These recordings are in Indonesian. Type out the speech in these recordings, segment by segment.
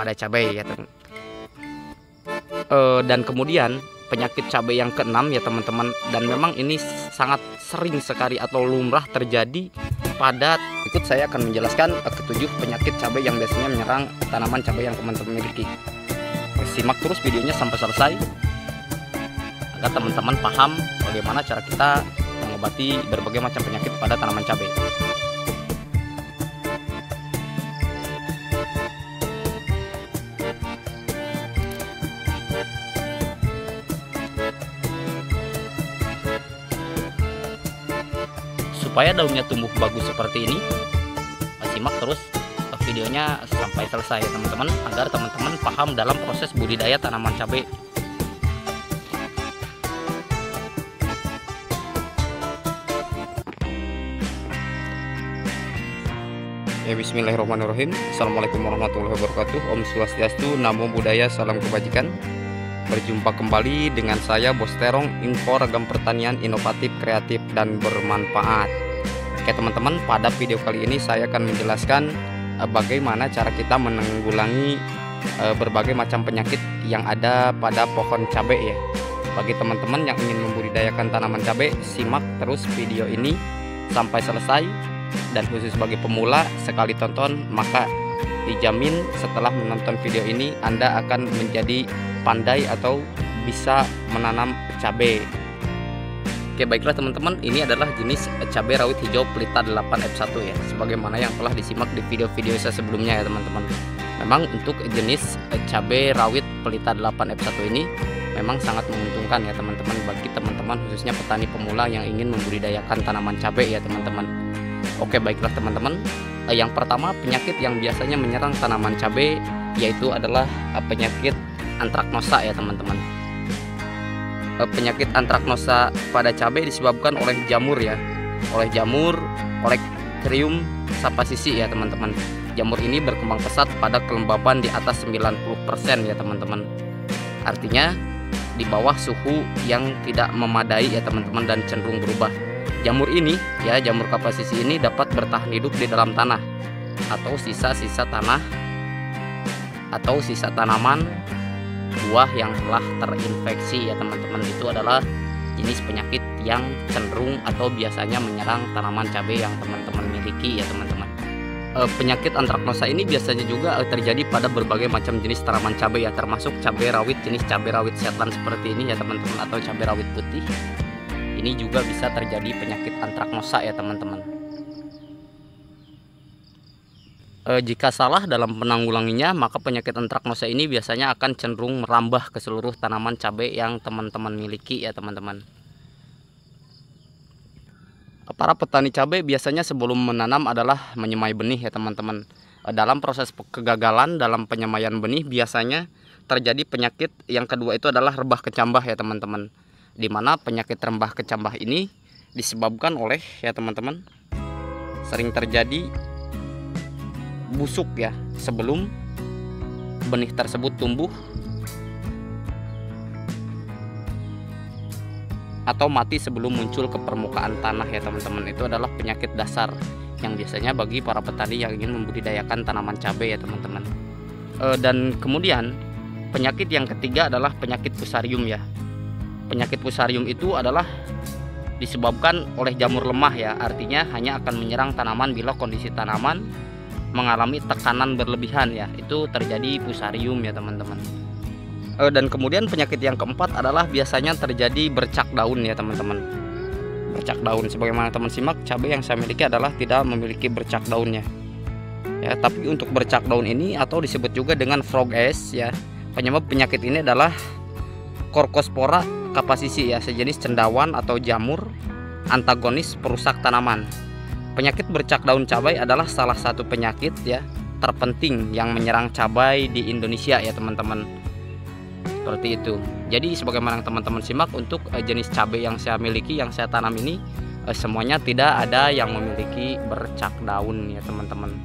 pada cabai ya teman. Dan kemudian penyakit cabai yang keenam ya teman-teman, dan memang ini sangat sering sekali atau lumrah terjadi pada berikut saya akan menjelaskan ketujuh penyakit cabai yang biasanya menyerang tanaman cabai yang teman-teman miliki. Simak terus videonya sampai selesai agar teman-teman paham bagaimana cara kita mengobati berbagai macam penyakit pada tanaman cabai. Supaya daunnya tumbuh bagus seperti ini, simak terus videonya sampai selesai ya teman-teman, agar teman-teman paham dalam proses budidaya tanaman cabai. Ya, bismillahirrahmanirrahim. Assalamualaikum warahmatullahi wabarakatuh. Om Swastiastu, Namo Buddhaya, salam kebajikan. Berjumpa kembali dengan saya Bos Terong, info ragam pertanian inovatif, kreatif, dan bermanfaat. Oke teman-teman, pada video kali ini saya akan menjelaskan bagaimana cara kita menanggulangi berbagai macam penyakit yang ada pada pohon cabai ya. Bagi teman-teman yang ingin membudidayakan tanaman cabai, simak terus video ini sampai selesai. Dan khusus bagi pemula, sekali tonton maka dijamin setelah menonton video ini Anda akan menjadi pandai atau bisa menanam cabai. Oke baiklah teman-teman, ini adalah jenis cabai rawit hijau pelita 8F1 ya, sebagaimana yang telah disimak di video-video saya sebelumnya ya teman-teman. Memang untuk jenis cabai rawit pelita 8F1 ini memang sangat menguntungkan ya teman-teman, bagi teman-teman khususnya petani pemula yang ingin membudidayakan tanaman cabai ya teman-teman. Oke baiklah teman-teman, yang pertama penyakit yang biasanya menyerang tanaman cabai yaitu adalah penyakit antraknosa ya teman-teman. Penyakit antraknosa pada cabai disebabkan oleh jamur ya, oleh Olectrium sapacisi ya teman-teman. Jamur ini berkembang pesat pada kelembaban di atas 90% ya teman-teman. Artinya di bawah suhu yang tidak memadai ya teman-teman, dan cenderung berubah. Jamur ini ya, jamur sapacisi ini dapat bertahan hidup di dalam tanah atau sisa-sisa tanah atau sisa tanaman buah yang telah terinfeksi ya teman-teman. Itu adalah jenis penyakit yang cenderung atau biasanya menyerang tanaman cabai yang teman-teman miliki ya teman-teman. Penyakit antraknosa ini biasanya juga terjadi pada berbagai macam jenis tanaman cabai ya, termasuk cabai rawit jenis cabai rawit setan seperti ini ya teman-teman, atau cabai rawit putih. Ini juga bisa terjadi penyakit antraknosa ya teman-teman. Jika salah dalam penanggulanginya, maka penyakit antraknosa ini biasanya akan cenderung merambah ke seluruh tanaman cabai yang teman-teman miliki ya teman-teman. Para petani cabai biasanya sebelum menanam adalah menyemai benih ya teman-teman. Dalam proses kegagalan dalam penyemaian benih biasanya terjadi penyakit yang kedua, itu adalah rebah kecambah ya teman-teman. Dimana penyakit rebah kecambah ini disebabkan oleh ya teman-teman, sering terjadi busuk ya sebelum benih tersebut tumbuh atau mati sebelum muncul ke permukaan tanah ya teman-teman. Itu adalah penyakit dasar yang biasanya bagi para petani yang ingin membudidayakan tanaman cabai ya teman-teman. Dan kemudian penyakit yang ketiga adalah penyakit fusarium ya. Penyakit fusarium itu adalah disebabkan oleh jamur lemah ya, artinya hanya akan menyerang tanaman bila kondisi tanaman mengalami tekanan berlebihan ya, itu terjadi fusarium ya teman-teman. Dan kemudian penyakit yang keempat adalah biasanya terjadi bercak daun ya teman-teman. Bercak daun, sebagaimana teman simak, cabai yang saya miliki adalah tidak memiliki bercak daunnya ya. Tapi untuk bercak daun ini atau disebut juga dengan frog ash ya, penyebab penyakit ini adalah Corcospora capacisi ya, sejenis cendawan atau jamur antagonis perusak tanaman. Penyakit bercak daun cabai adalah salah satu penyakit ya terpenting yang menyerang cabai di Indonesia ya teman-teman. Seperti itu. Jadi sebagaimana teman-teman simak, untuk jenis cabai yang saya miliki, yang saya tanam ini, semuanya tidak ada yang memiliki bercak daun ya teman-teman.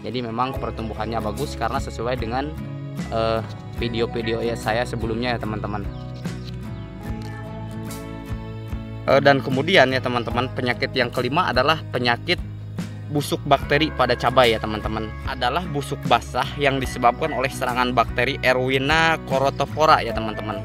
Jadi memang pertumbuhannya bagus karena sesuai dengan video-video saya sebelumnya ya teman-teman. Dan kemudian ya teman-teman, penyakit yang kelima adalah penyakit busuk bakteri pada cabai ya teman-teman, adalah busuk basah yang disebabkan oleh serangan bakteri Erwina chorotophora ya teman-teman.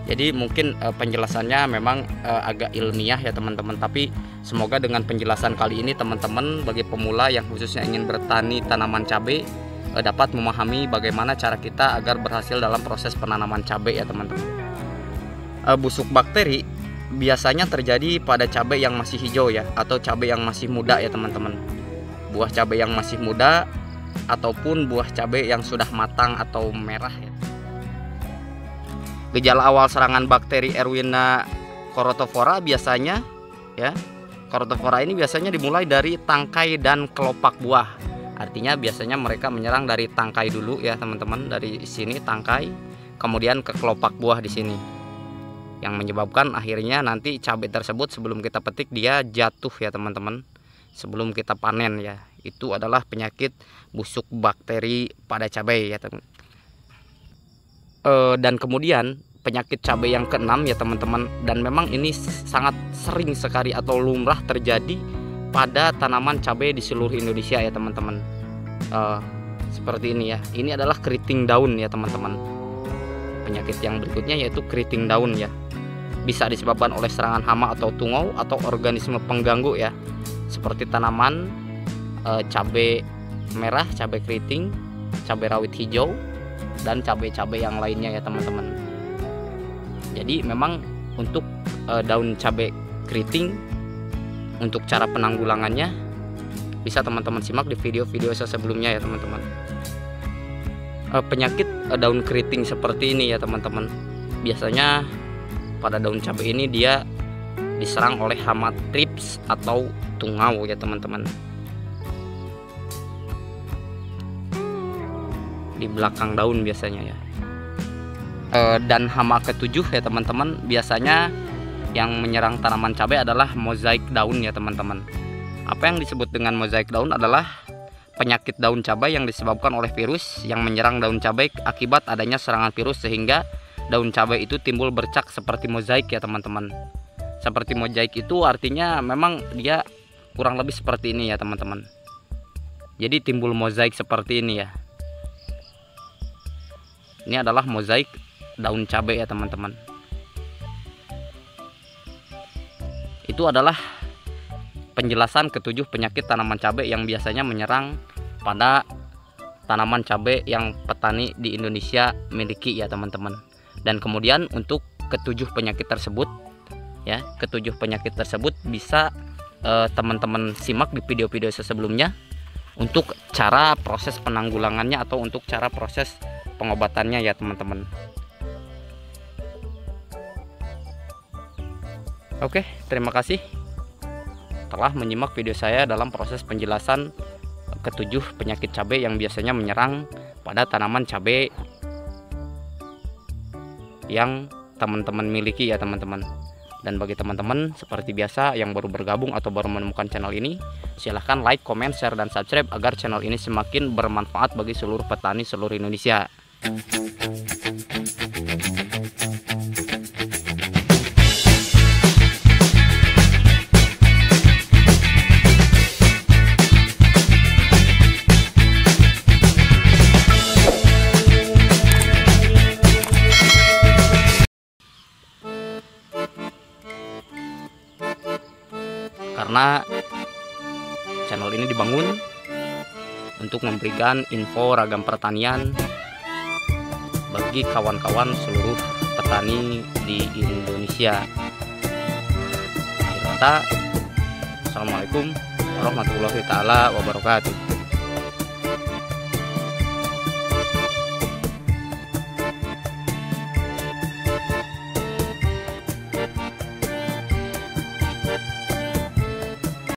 Jadi mungkin penjelasannya memang agak ilmiah ya teman-teman, tapi semoga dengan penjelasan kali ini teman-teman bagi pemula yang khususnya ingin bertani tanaman cabai dapat memahami bagaimana cara kita agar berhasil dalam proses penanaman cabai ya teman-teman. Busuk bakteri biasanya terjadi pada cabai yang masih hijau ya, atau cabai yang masih muda ya teman-teman. Buah cabai yang masih muda ataupun buah cabai yang sudah matang atau merah ya. Gejala awal serangan bakteri Erwina chorotophora biasanya ya, chorotophora ini biasanya dimulai dari tangkai dan kelopak buah. Artinya biasanya mereka menyerang dari tangkai dulu ya teman-teman, dari sini tangkai, kemudian ke kelopak buah di sini. Yang menyebabkan akhirnya nanti cabai tersebut sebelum kita petik dia jatuh ya teman-teman, sebelum kita panen ya. Itu adalah penyakit busuk bakteri pada cabai ya teman. Dan kemudian penyakit cabai yang keenam ya teman-teman, dan memang ini sangat sering sekali atau lumrah terjadi pada tanaman cabai di seluruh Indonesia ya teman-teman. Seperti ini ya, ini adalah keriting daun ya teman-teman. Penyakit yang berikutnya yaitu keriting daun ya, bisa disebabkan oleh serangan hama atau tungau atau organisme pengganggu ya, seperti tanaman cabai merah, cabai keriting, cabai rawit hijau, dan cabai-cabai yang lainnya ya teman-teman. Jadi memang untuk daun cabai keriting, untuk cara penanggulangannya bisa teman-teman simak di video-video saya sebelumnya ya teman-teman. Penyakit daun keriting seperti ini ya teman-teman, biasanya pada daun cabai ini dia diserang oleh hama trips atau tungau ya teman-teman. Di belakang daun biasanya ya. Dan hama ketujuh ya teman-teman, biasanya yang menyerang tanaman cabai adalah mozaik daun ya teman-teman. Apa yang disebut dengan mozaik daun adalah penyakit daun cabai yang disebabkan oleh virus yang menyerang daun cabai akibat adanya serangan virus, sehingga daun cabai itu timbul bercak seperti mozaik ya teman-teman. Seperti mozaik itu artinya memang dia kurang lebih seperti ini ya teman-teman. Jadi timbul mozaik seperti ini ya. Ini adalah mozaik daun cabai ya teman-teman. Itu adalah penjelasan ketujuh penyakit tanaman cabai yang biasanya menyerang pada tanaman cabai yang petani di Indonesia miliki ya teman-teman. Dan kemudian untuk ketujuh penyakit tersebut ya, ketujuh penyakit tersebut bisa teman-teman simak di video-video sebelumnya untuk cara proses penanggulangannya atau untuk cara proses pengobatannya ya teman-teman. Oke, terima kasih telah menyimak video saya dalam proses penjelasan ketujuh penyakit cabai yang biasanya menyerang pada tanaman cabai yang teman-teman miliki ya teman-teman. Dan bagi teman-teman seperti biasa yang baru bergabung atau baru menemukan channel ini, silahkan like, comment, share, dan subscribe agar channel ini semakin bermanfaat bagi seluruh petani seluruh Indonesia. Karena channel ini dibangun untuk memberikan info ragam pertanian bagi kawan-kawan seluruh petani di Indonesia. Akhir kata, assalamualaikum warahmatullahi wabarakatuh.